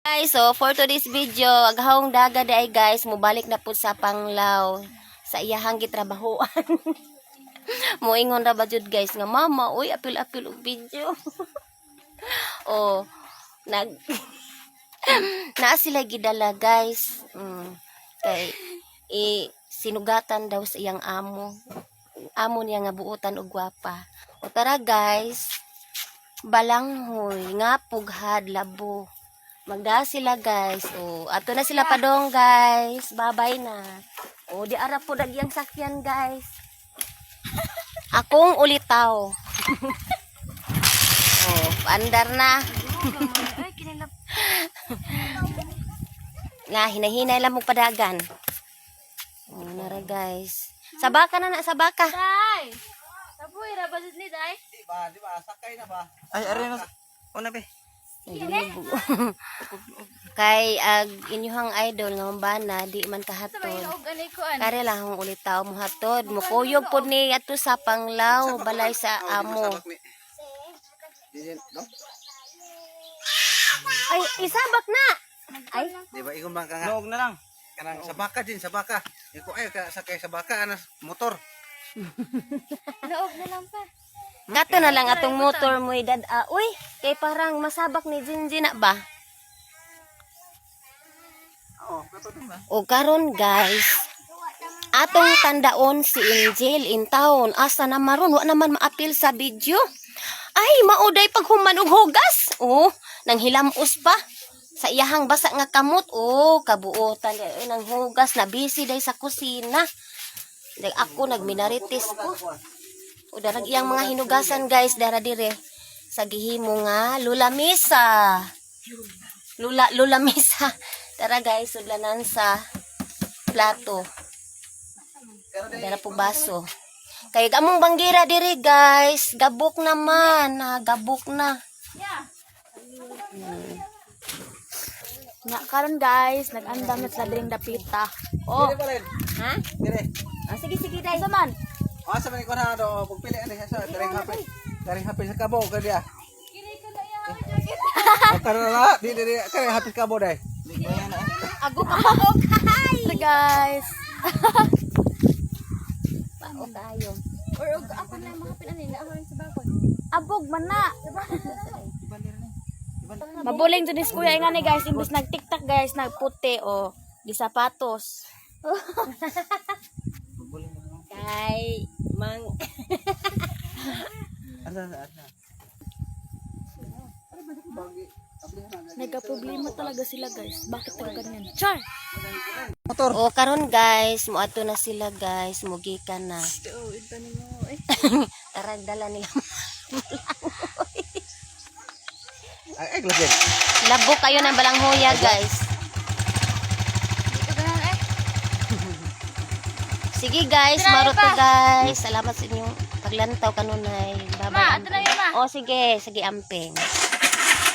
Guys, so for today's video, aghawong daga day guys, mubalik na po sa Panglao sa iyahang gitrabahoan. Moingon ra ba jud guys nga mama, uy apil-apil og video. Oh, naa sila gidala guys. Kay sinugatan daw sa iyang amo. Amo niya nga buutan og gwapa. O tara guys, balanghoy nga pughad labo. Magda sila guys. O, ato na sila padong guys. Bye-bye na. O, di ara po dagyang sakyan guys. Akong ulitaw. O, paandar na. Nga, hinay-hinay lang mo padagan. O, nara guys. Sabaka na sabaka. Day! Saboy, rabasod ni Day. Di ba? Sakay na ba? Ay, ari na. Una be. Kay inyuhang idol nga mambana di man kahatod. Kare lang hong ulitaw mo hatod. Mukuyog pod ni ato sa Panglao balay sa amo. Ay, isabak na. Ay, Di ba ikon bang ka nga? Noog na lang. Kanang sa baka din, sa baka. Iko ay sakay sa baka anas motor. Naog na lang pa. kato na lang atong motor mo idad. Uy, kay parang masabak ni Jinji na ba? Oo, kato din ba? O karon guys, atong tandaon si Angel in town. Asa na maron, wa naman maapil sa video. Ay, mauday paghuman og hugas. Oh, nang hilamos pa. Sa iyahang basa nga kamot. Oh, kabuotan nang hugas na busy day sa kusina. Day ako nagminaritis ko. O darag iyang mga hinugasan guys dara dire sa gihimo nga lulamisa. Lulamisa. Tara guys, sudlanan sa plato. Dara po baso. Kay among banggira diri guys, gabok naman, gabok na. Nya karon guys, nag-andam na sa dring dapita. Oh, Dire balen. Ha? Dire. Sige dai. sa man. Asa man iko na do pagpili ani sa daring hapit. Daring hapit sa kabo ka dia. Karon na, di kare hapit kabo dai. Ago pa ko kay. So guys. Pao kayo. Or ako na makapin ani na sa bakod. Abog man na. Mabuling to dis kuya nga ni guys, imbes nag-tiktak guys, nagputi o di sapatos. Kay mang Asa. Nagka-problema talaga sila guys. Bakit talaga ganyan? Char! Motor. O karon guys, moadto na sila guys, mugikan na. Oh, ito ni mo eh. Tarag dala nila. Ay, glasin. Labo kayo ng balanghoya guys. Dito ganun eh. Sige guys, Try maroto pa. guys. Salamat sa inyong paglantaw kanunay. Bye-bye. Ma, ato na yun, ma. O sige, amping.